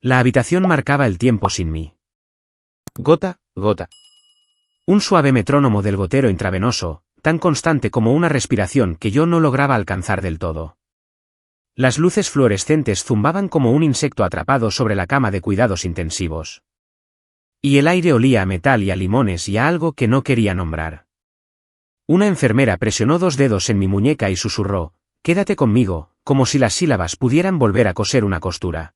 La habitación marcaba el tiempo sin mí. Gota, gota. Un suave metrónomo del gotero intravenoso, tan constante como una respiración que yo no lograba alcanzar del todo. Las luces fluorescentes zumbaban como un insecto atrapado sobre la cama de cuidados intensivos. Y el aire olía a metal y a limones y a algo que no quería nombrar. Una enfermera presionó 2 dedos en mi muñeca y susurró, «Quédate conmigo», como si las sílabas pudieran volver a coser una costura.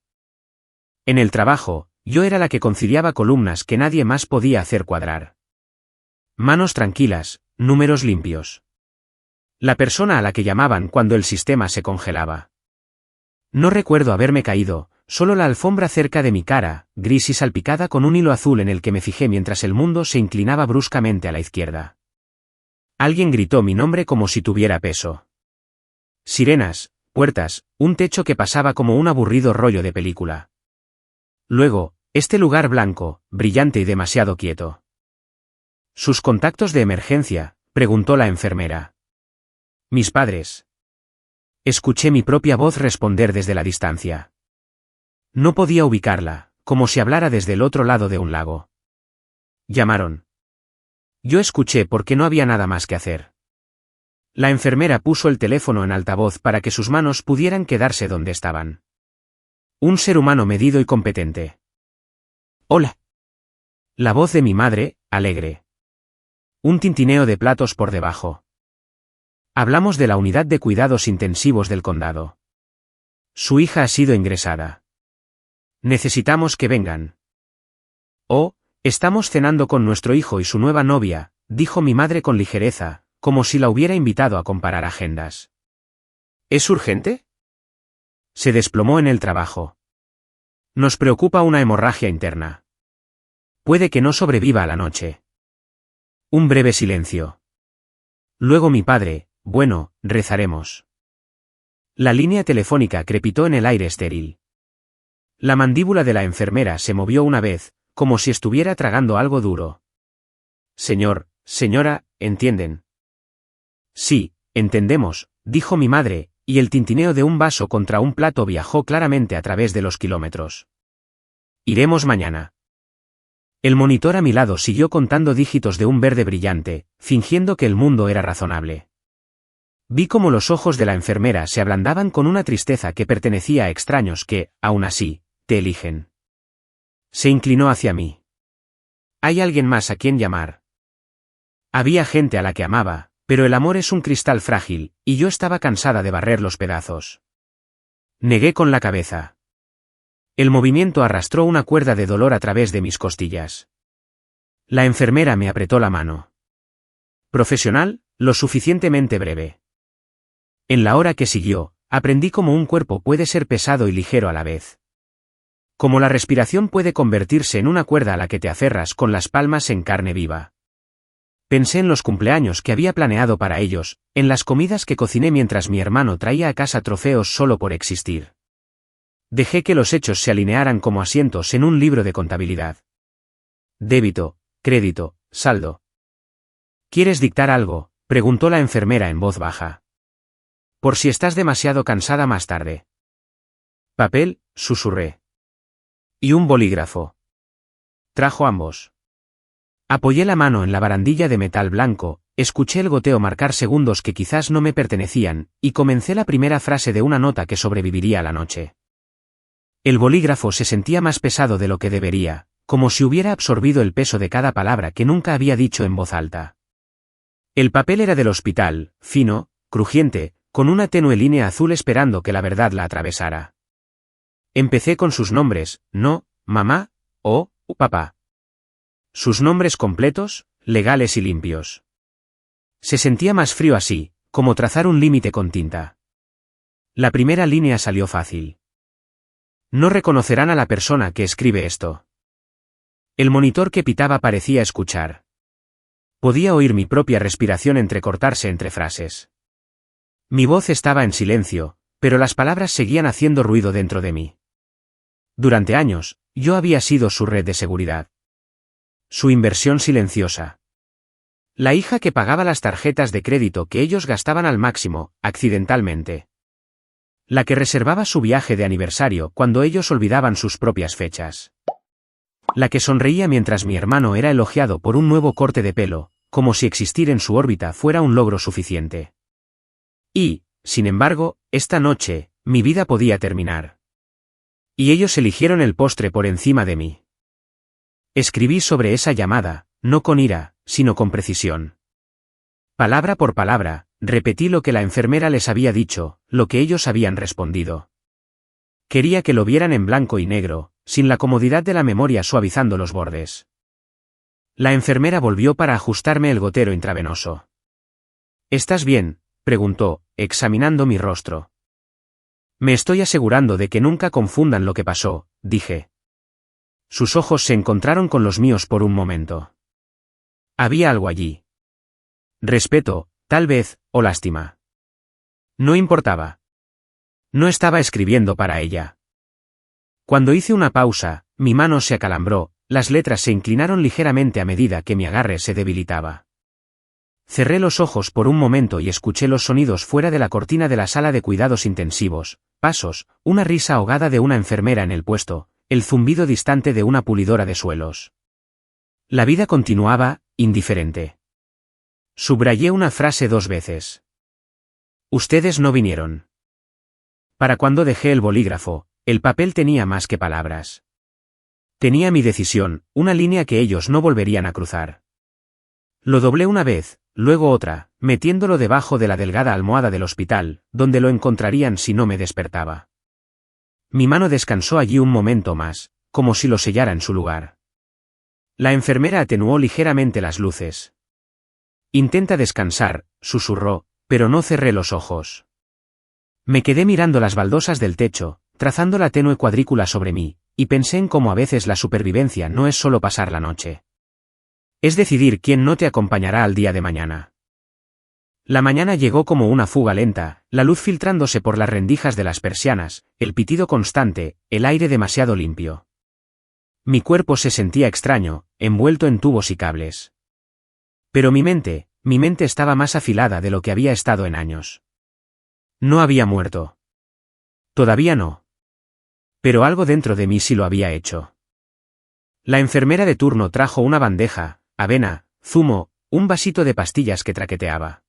En el trabajo, yo era la que conciliaba columnas que nadie más podía hacer cuadrar. Manos tranquilas, números limpios. La persona a la que llamaban cuando el sistema se congelaba. No recuerdo haberme caído, solo la alfombra cerca de mi cara, gris y salpicada con un hilo azul en el que me fijé mientras el mundo se inclinaba bruscamente a la izquierda. Alguien gritó mi nombre como si tuviera peso. Sirenas, puertas, un techo que pasaba como un aburrido rollo de película. Luego, este lugar blanco, brillante y demasiado quieto. ¿Sus contactos de emergencia?, preguntó la enfermera. Mis padres. Escuché mi propia voz responder desde la distancia. No podía ubicarla, como si hablara desde el otro lado de un lago. Llamaron. Yo escuché porque no había nada más que hacer. La enfermera puso el teléfono en altavoz para que sus manos pudieran quedarse donde estaban. Un ser humano medido y competente. Hola. La voz de mi madre, alegre. Un tintineo de platos por debajo. Hablamos de la unidad de cuidados intensivos del condado. Su hija ha sido ingresada. Necesitamos que vengan. Oh, estamos cenando con nuestro hijo y su nueva novia, dijo mi madre con ligereza, como si la hubiera invitado a comparar agendas. ¿Es urgente? Se desplomó en el trabajo. Nos preocupa una hemorragia interna. Puede que no sobreviva a la noche. Un breve silencio. Luego mi padre, bueno, rezaremos. La línea telefónica crepitó en el aire estéril. La mandíbula de la enfermera se movió una vez, como si estuviera tragando algo duro. Señor, señora, ¿entienden? Sí, entendemos, dijo mi madre, y el tintineo de un vaso contra un plato viajó claramente a través de los kilómetros. Iremos mañana. El monitor a mi lado siguió contando dígitos de un verde brillante, fingiendo que el mundo era razonable. Vi cómo los ojos de la enfermera se ablandaban con una tristeza que pertenecía a extraños que, aún así, te eligen. Se inclinó hacia mí. ¿Hay alguien más a quien llamar? Había gente a la que amaba, pero el amor es un cristal frágil, y yo estaba cansada de barrer los pedazos. Negué con la cabeza. El movimiento arrastró una cuerda de dolor a través de mis costillas. La enfermera me apretó la mano. Profesional, lo suficientemente breve. En la hora que siguió, aprendí cómo un cuerpo puede ser pesado y ligero a la vez. Cómo la respiración puede convertirse en una cuerda a la que te aferras con las palmas en carne viva. Pensé en los cumpleaños que había planeado para ellos, en las comidas que cociné mientras mi hermano traía a casa trofeos solo por existir. Dejé que los hechos se alinearan como asientos en un libro de contabilidad. Débito, crédito, saldo. ¿Quieres dictar algo?, preguntó la enfermera en voz baja. Por si estás demasiado cansada más tarde. Papel, susurré. Y un bolígrafo. Trajo ambos. Apoyé la mano en la barandilla de metal blanco, escuché el goteo marcar segundos que quizás no me pertenecían, y comencé la primera frase de una nota que sobreviviría a la noche. El bolígrafo se sentía más pesado de lo que debería, como si hubiera absorbido el peso de cada palabra que nunca había dicho en voz alta. El papel era del hospital, fino, crujiente, con una tenue línea azul esperando que la verdad la atravesara. Empecé con sus nombres, no, mamá, o, papá. Sus nombres completos, legales y limpios. Se sentía más frío así, como trazar un límite con tinta. La primera línea salió fácil. No reconocerán a la persona que escribe esto. El monitor que pitaba parecía escuchar. Podía oír mi propia respiración entrecortarse entre frases. Mi voz estaba en silencio, pero las palabras seguían haciendo ruido dentro de mí. Durante años, yo había sido su red de seguridad. Su inversión silenciosa. La hija que pagaba las tarjetas de crédito que ellos gastaban al máximo, accidentalmente. La que reservaba su viaje de aniversario cuando ellos olvidaban sus propias fechas. La que sonreía mientras mi hermano era elogiado por un nuevo corte de pelo, como si existir en su órbita fuera un logro suficiente. Y, sin embargo, esta noche, mi vida podía terminar. Y ellos eligieron el postre por encima de mí. Escribí sobre esa llamada, no con ira, sino con precisión. Palabra por palabra, repetí lo que la enfermera les había dicho, lo que ellos habían respondido. Quería que lo vieran en blanco y negro, sin la comodidad de la memoria suavizando los bordes. La enfermera volvió para ajustarme el gotero intravenoso. ¿Estás bien?, preguntó, examinando mi rostro. Me estoy asegurando de que nunca confundan lo que pasó, dije. Sus ojos se encontraron con los míos por un momento. Había algo allí. Respeto, tal vez, o lástima. No importaba. No estaba escribiendo para ella. Cuando hice una pausa, mi mano se acalambró, las letras se inclinaron ligeramente a medida que mi agarre se debilitaba. Cerré los ojos por un momento y escuché los sonidos fuera de la cortina de la sala de cuidados intensivos, pasos, una risa ahogada de una enfermera en el puesto, el zumbido distante de una pulidora de suelos. La vida continuaba, indiferente. Subrayé una frase 2 veces. Ustedes no vinieron. Para cuando dejé el bolígrafo, el papel tenía más que palabras. Tenía mi decisión, una línea que ellos no volverían a cruzar. Lo doblé una vez, luego otra, metiéndolo debajo de la delgada almohada del hospital, donde lo encontrarían si no me despertaba. Mi mano descansó allí un momento más, como si lo sellara en su lugar. La enfermera atenuó ligeramente las luces. Intenta descansar, susurró, pero no cerré los ojos. Me quedé mirando las baldosas del techo, trazando la tenue cuadrícula sobre mí, y pensé en cómo a veces la supervivencia no es solo pasar la noche. Es decidir quién no te acompañará al día de mañana. La mañana llegó como una fuga lenta, la luz filtrándose por las rendijas de las persianas, el pitido constante, el aire demasiado limpio. Mi cuerpo se sentía extraño, envuelto en tubos y cables. Pero mi mente estaba más afilada de lo que había estado en años. No había muerto. Todavía no. Pero algo dentro de mí sí lo había hecho. La enfermera de turno trajo una bandeja, avena, zumo, un vasito de pastillas que traqueteaba.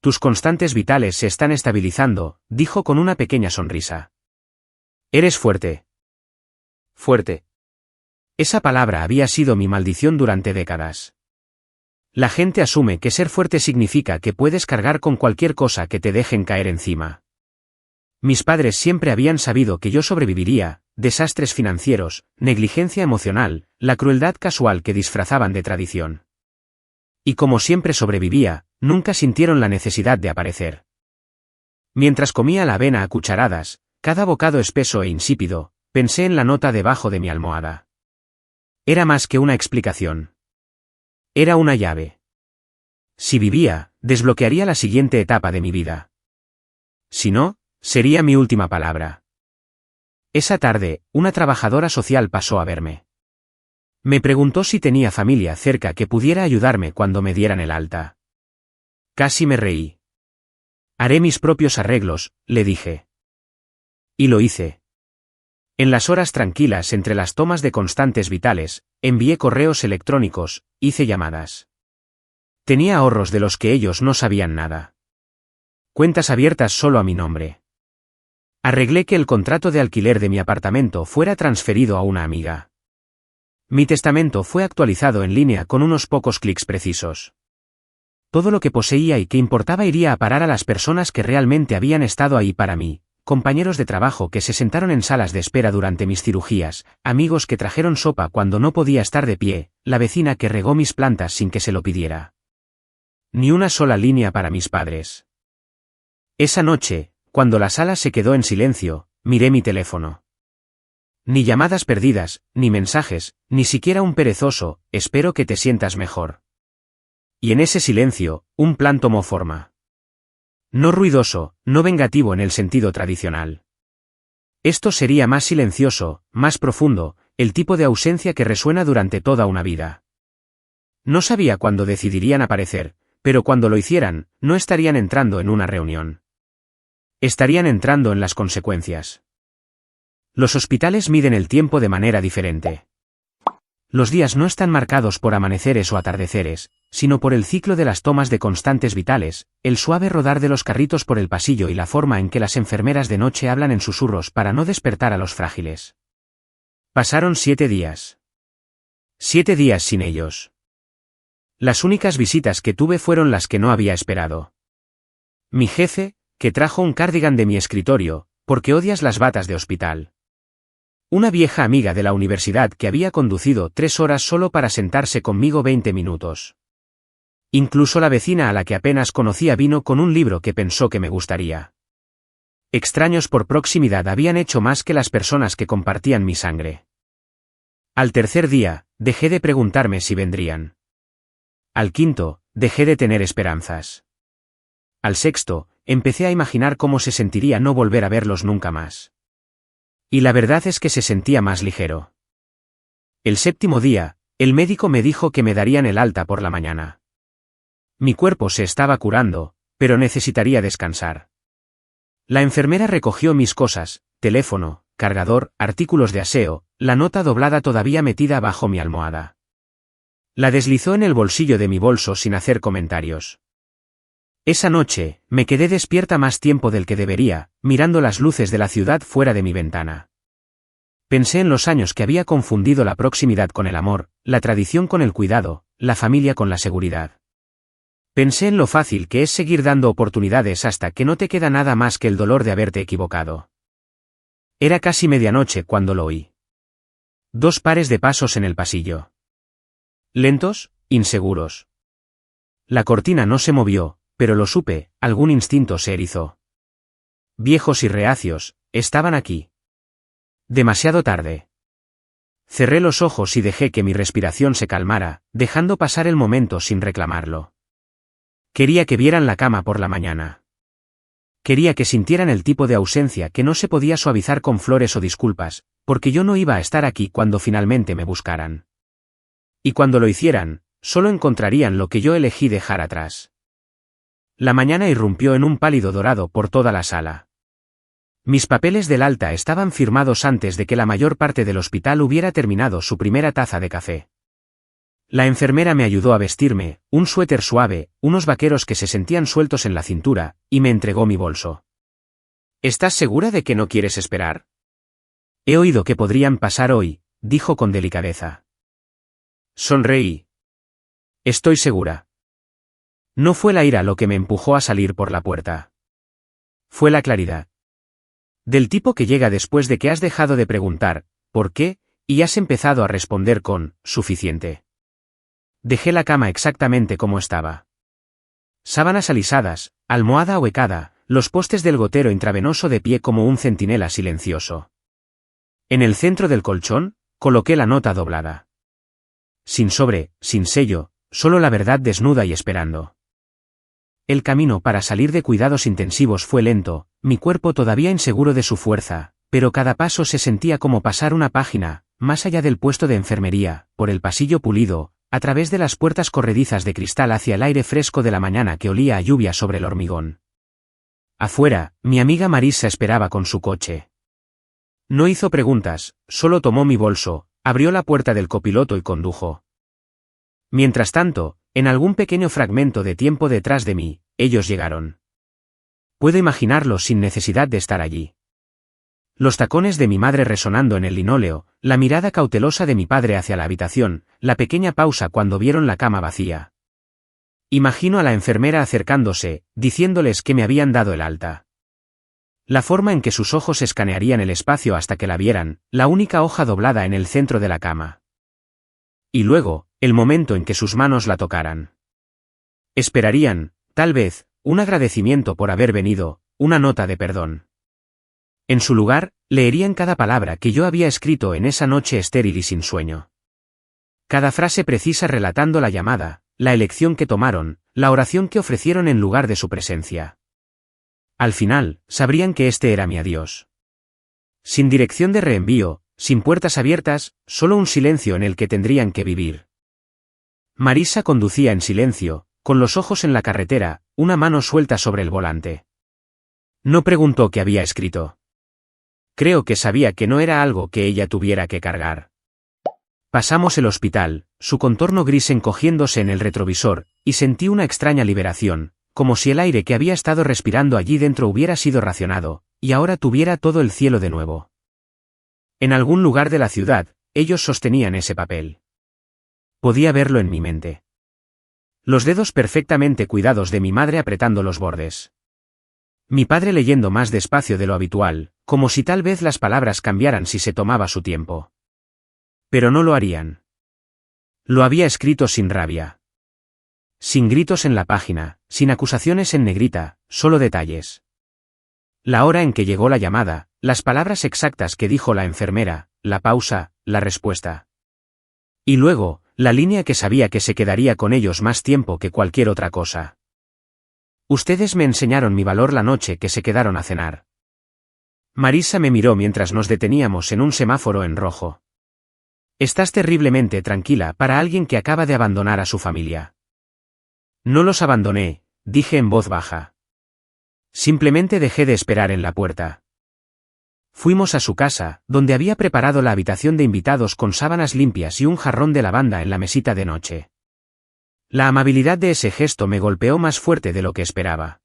Tus constantes vitales se están estabilizando, dijo con una pequeña sonrisa. Eres fuerte. Fuerte. Esa palabra había sido mi maldición durante décadas. La gente asume que ser fuerte significa que puedes cargar con cualquier cosa que te dejen caer encima. Mis padres siempre habían sabido que yo sobreviviría, desastres financieros, negligencia emocional, la crueldad casual que disfrazaban de tradición. Y como siempre sobrevivía, nunca sintieron la necesidad de aparecer. Mientras comía la avena a cucharadas, cada bocado espeso e insípido, pensé en la nota debajo de mi almohada. Era más que una explicación. Era una llave. Si vivía, desbloquearía la siguiente etapa de mi vida. Si no, sería mi última palabra. Esa tarde, una trabajadora social pasó a verme. Me preguntó si tenía familia cerca que pudiera ayudarme cuando me dieran el alta. Casi me reí. Haré mis propios arreglos, le dije. Y lo hice. En las horas tranquilas entre las tomas de constantes vitales, envié correos electrónicos, hice llamadas. Tenía ahorros de los que ellos no sabían nada. Cuentas abiertas solo a mi nombre. Arreglé que el contrato de alquiler de mi apartamento fuera transferido a una amiga. Mi testamento fue actualizado en línea con unos pocos clics precisos. Todo lo que poseía y que importaba iría a parar a las personas que realmente habían estado ahí para mí, compañeros de trabajo que se sentaron en salas de espera durante mis cirugías, amigos que trajeron sopa cuando no podía estar de pie, la vecina que regó mis plantas sin que se lo pidiera. Ni una sola línea para mis padres. Esa noche, cuando la sala se quedó en silencio, miré mi teléfono. Ni llamadas perdidas, ni mensajes, ni siquiera un perezoso, espero que te sientas mejor. Y en ese silencio, un plan tomó forma. No ruidoso, no vengativo en el sentido tradicional. Esto sería más silencioso, más profundo, el tipo de ausencia que resuena durante toda una vida. No sabía cuándo decidirían aparecer, pero cuando lo hicieran, no estarían entrando en una reunión. Estarían entrando en las consecuencias. Los hospitales miden el tiempo de manera diferente. Los días no están marcados por amaneceres o atardeceres, sino por el ciclo de las tomas de constantes vitales, el suave rodar de los carritos por el pasillo y la forma en que las enfermeras de noche hablan en susurros para no despertar a los frágiles. Pasaron 7 días. 7 días sin ellos. Las únicas visitas que tuve fueron las que no había esperado. Mi jefe, que trajo un cardigan de mi escritorio, porque odias las batas de hospital. Una vieja amiga de la universidad que había conducido 3 horas solo para sentarse conmigo 20 minutos. Incluso la vecina a la que apenas conocía vino con un libro que pensó que me gustaría. Extraños por proximidad habían hecho más que las personas que compartían mi sangre. Al tercer día, dejé de preguntarme si vendrían. Al quinto, dejé de tener esperanzas. Al sexto, empecé a imaginar cómo se sentiría no volver a verlos nunca más. Y la verdad es que se sentía más ligero. El séptimo día, el médico me dijo que me darían el alta por la mañana. Mi cuerpo se estaba curando, pero necesitaría descansar. La enfermera recogió mis cosas, teléfono, cargador, artículos de aseo, la nota doblada todavía metida bajo mi almohada. La deslizó en el bolsillo de mi bolso sin hacer comentarios. Esa noche, me quedé despierta más tiempo del que debería, mirando las luces de la ciudad fuera de mi ventana. Pensé en los años que había confundido la proximidad con el amor, la tradición con el cuidado, la familia con la seguridad. Pensé en lo fácil que es seguir dando oportunidades hasta que no te queda nada más que el dolor de haberte equivocado. Era casi medianoche cuando lo oí. 2 pares de pasos en el pasillo. Lentos, inseguros. La cortina no se movió, pero lo supe, algún instinto se erizó. Viejos y reacios, estaban aquí. Demasiado tarde. Cerré los ojos y dejé que mi respiración se calmara, dejando pasar el momento sin reclamarlo. Quería que vieran la cama por la mañana. Quería que sintieran el tipo de ausencia que no se podía suavizar con flores o disculpas, porque yo no iba a estar aquí cuando finalmente me buscaran. Y cuando lo hicieran, solo encontrarían lo que yo elegí dejar atrás. La mañana irrumpió en un pálido dorado por toda la sala. Mis papeles del alta estaban firmados antes de que la mayor parte del hospital hubiera terminado su primera taza de café. La enfermera me ayudó a vestirme, un suéter suave, unos vaqueros que se sentían sueltos en la cintura, y me entregó mi bolso. ¿Estás segura de que no quieres esperar? He oído que podrían pasar hoy, dijo con delicadeza. Sonreí. Estoy segura. No fue la ira lo que me empujó a salir por la puerta. Fue la claridad. Del tipo que llega después de que has dejado de preguntar, ¿por qué?, y has empezado a responder con, suficiente. Dejé la cama exactamente como estaba. Sábanas alisadas, almohada ahuecada, los postes del gotero intravenoso de pie como un centinela silencioso. En el centro del colchón, coloqué la nota doblada. Sin sobre, sin sello, solo la verdad desnuda y esperando. El camino para salir de cuidados intensivos fue lento, mi cuerpo todavía inseguro de su fuerza, pero cada paso se sentía como pasar una página, más allá del puesto de enfermería, por el pasillo pulido, a través de las puertas corredizas de cristal hacia el aire fresco de la mañana que olía a lluvia sobre el hormigón. Afuera, mi amiga Marisa esperaba con su coche. No hizo preguntas, solo tomó mi bolso, abrió la puerta del copiloto y condujo. Mientras tanto, en algún pequeño fragmento de tiempo detrás de mí, ellos llegaron. Puedo imaginarlo sin necesidad de estar allí. Los tacones de mi madre resonando en el linóleo, la mirada cautelosa de mi padre hacia la habitación, la pequeña pausa cuando vieron la cama vacía. Imagino a la enfermera acercándose, diciéndoles que me habían dado el alta. La forma en que sus ojos escanearían el espacio hasta que la vieran, la única hoja doblada en el centro de la cama. Y luego, el momento en que sus manos la tocaran. Esperarían, tal vez, un agradecimiento por haber venido, una nota de perdón. En su lugar, leerían cada palabra que yo había escrito en esa noche estéril y sin sueño. Cada frase precisa relatando la llamada, la elección que tomaron, la oración que ofrecieron en lugar de su presencia. Al final, sabrían que este era mi adiós. Sin dirección de reenvío, sin puertas abiertas, solo un silencio en el que tendrían que vivir. Marisa conducía en silencio, con los ojos en la carretera, una mano suelta sobre el volante. No preguntó qué había escrito. Creo que sabía que no era algo que ella tuviera que cargar. Pasamos el hospital, su contorno gris encogiéndose en el retrovisor, y sentí una extraña liberación, como si el aire que había estado respirando allí dentro hubiera sido racionado, y ahora tuviera todo el cielo de nuevo. En algún lugar de la ciudad, ellos sostenían ese papel. Podía verlo en mi mente. Los dedos perfectamente cuidados de mi madre apretando los bordes. Mi padre leyendo más despacio de lo habitual, como si tal vez las palabras cambiaran si se tomaba su tiempo. Pero no lo harían. Lo había escrito sin rabia. Sin gritos en la página, sin acusaciones en negrita, solo detalles. La hora en que llegó la llamada, las palabras exactas que dijo la enfermera, la pausa, la respuesta. Y luego, la línea que sabía que se quedaría con ellos más tiempo que cualquier otra cosa. Ustedes me enseñaron mi valor la noche que se quedaron a cenar. Marisa me miró mientras nos deteníamos en un semáforo en rojo. Estás terriblemente tranquila para alguien que acaba de abandonar a su familia. No los abandoné, dije en voz baja. Simplemente dejé de esperar en la puerta. Fuimos a su casa, donde había preparado la habitación de invitados con sábanas limpias y un jarrón de lavanda en la mesita de noche. La amabilidad de ese gesto me golpeó más fuerte de lo que esperaba.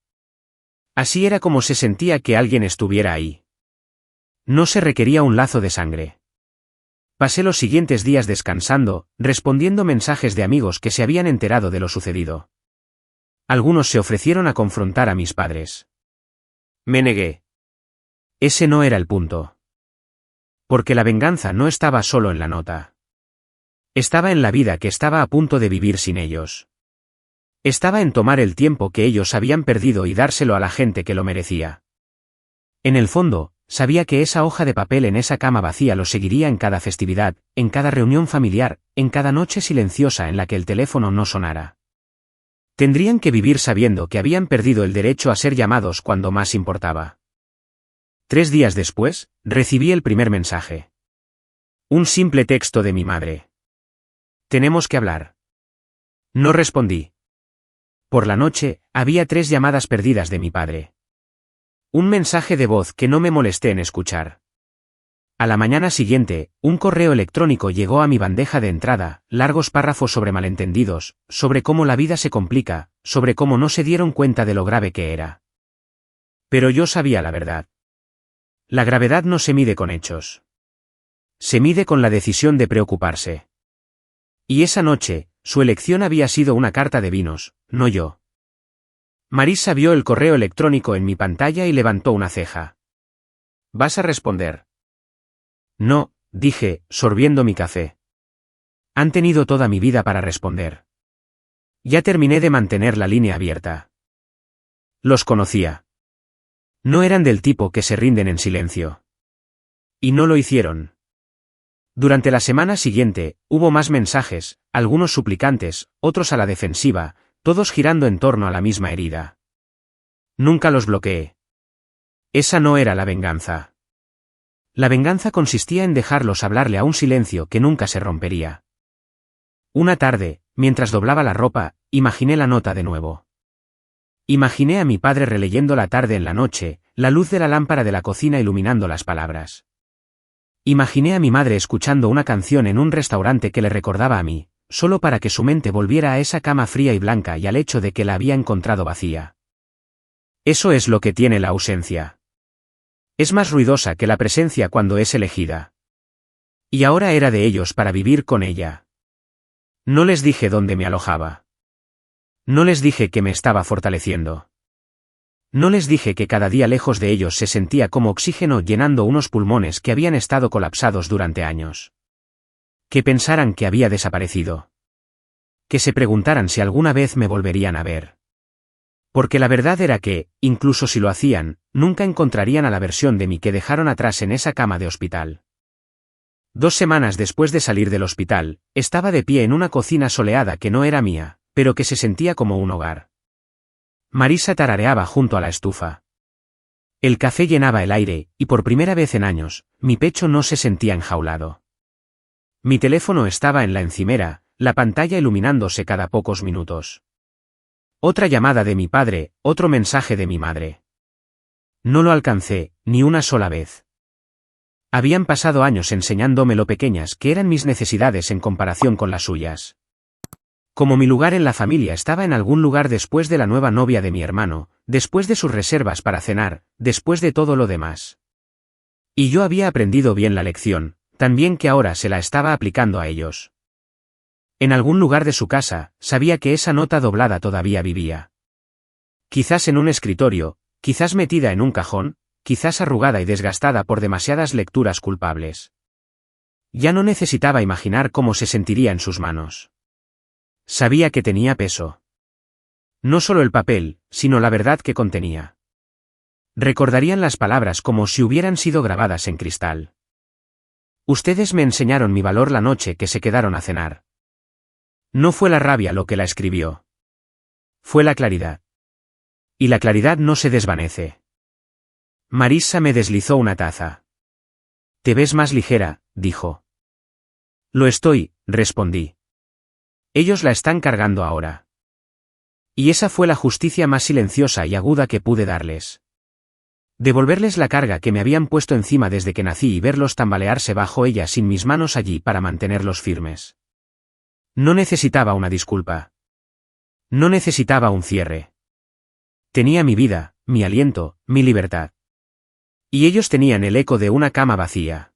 Así era como se sentía que alguien estuviera ahí. No se requería un lazo de sangre. Pasé los siguientes días descansando, respondiendo mensajes de amigos que se habían enterado de lo sucedido. Algunos se ofrecieron a confrontar a mis padres. Me negué. Ese no era el punto. Porque la venganza no estaba solo en la nota. Estaba en la vida que estaba a punto de vivir sin ellos. Estaba en tomar el tiempo que ellos habían perdido y dárselo a la gente que lo merecía. En el fondo, sabía que esa hoja de papel en esa cama vacía los seguiría en cada festividad, en cada reunión familiar, en cada noche silenciosa en la que el teléfono no sonara. Tendrían que vivir sabiendo que habían perdido el derecho a ser llamados cuando más importaba. 3 días después, recibí el primer mensaje. Un simple texto de mi madre. Tenemos que hablar. No respondí. Por la noche, había 3 llamadas perdidas de mi padre. Un mensaje de voz que no me molesté en escuchar. A la mañana siguiente, un correo electrónico llegó a mi bandeja de entrada, largos párrafos sobre malentendidos, sobre cómo la vida se complica, sobre cómo no se dieron cuenta de lo grave que era. Pero yo sabía la verdad. La gravedad no se mide con hechos. Se mide con la decisión de preocuparse. Y esa noche, su elección había sido una carta de vinos, no yo. Marisa vio el correo electrónico en mi pantalla y levantó una ceja. ¿Vas a responder? No, dije, sorbiendo mi café. Han tenido toda mi vida para responder. Ya terminé de mantener la línea abierta. Los conocía. No eran del tipo que se rinden en silencio. Y no lo hicieron. Durante la semana siguiente, hubo más mensajes, algunos suplicantes, otros a la defensiva, todos girando en torno a la misma herida. Nunca los bloqueé. Esa no era la venganza. La venganza consistía en dejarlos hablarle a un silencio que nunca se rompería. Una tarde, mientras doblaba la ropa, imaginé la nota de nuevo. Imaginé a mi padre releyendo la tarde en la noche, la luz de la lámpara de la cocina iluminando las palabras. Imaginé a mi madre escuchando una canción en un restaurante que le recordaba a mí, solo para que su mente volviera a esa cama fría y blanca y al hecho de que la había encontrado vacía. Eso es lo que tiene la ausencia. Es más ruidosa que la presencia cuando es elegida. Y ahora era de ellos para vivir con ella. No les dije dónde me alojaba. No les dije que me estaba fortaleciendo. No les dije que cada día lejos de ellos se sentía como oxígeno llenando unos pulmones que habían estado colapsados durante años. Que pensaran que había desaparecido. Que se preguntaran si alguna vez me volverían a ver. Porque la verdad era que, incluso si lo hacían, nunca encontrarían a la versión de mí que dejaron atrás en esa cama de hospital. 2 semanas después de salir del hospital, estaba de pie en una cocina soleada que no era mía, pero que se sentía como un hogar. Marisa tarareaba junto a la estufa. El café llenaba el aire, y por primera vez en años, mi pecho no se sentía enjaulado. Mi teléfono estaba en la encimera, la pantalla iluminándose cada pocos minutos. Otra llamada de mi padre, otro mensaje de mi madre. No lo alcancé, ni una sola vez. Habían pasado años enseñándome lo pequeñas que eran mis necesidades en comparación con las suyas. Como mi lugar en la familia estaba en algún lugar después de la nueva novia de mi hermano, después de sus reservas para cenar, después de todo lo demás. Y yo había aprendido bien la lección, tan bien que ahora se la estaba aplicando a ellos. En algún lugar de su casa, sabía que esa nota doblada todavía vivía. Quizás en un escritorio, quizás metida en un cajón, quizás arrugada y desgastada por demasiadas lecturas culpables. Ya no necesitaba imaginar cómo se sentiría en sus manos. Sabía que tenía peso. No solo el papel, sino la verdad que contenía. Recordarían las palabras como si hubieran sido grabadas en cristal. Ustedes me enseñaron mi valor la noche que se quedaron a cenar. No fue la rabia lo que la escribió. Fue la claridad. Y la claridad no se desvanece. Marissa me deslizó una taza. Te ves más ligera, dijo. Lo estoy, respondí. Ellos la están cargando ahora. Y esa fue la justicia más silenciosa y aguda que pude darles. Devolverles la carga que me habían puesto encima desde que nací y verlos tambalearse bajo ella sin mis manos allí para mantenerlos firmes. No necesitaba una disculpa. No necesitaba un cierre. Tenía mi vida, mi aliento, mi libertad. Y ellos tenían el eco de una cama vacía.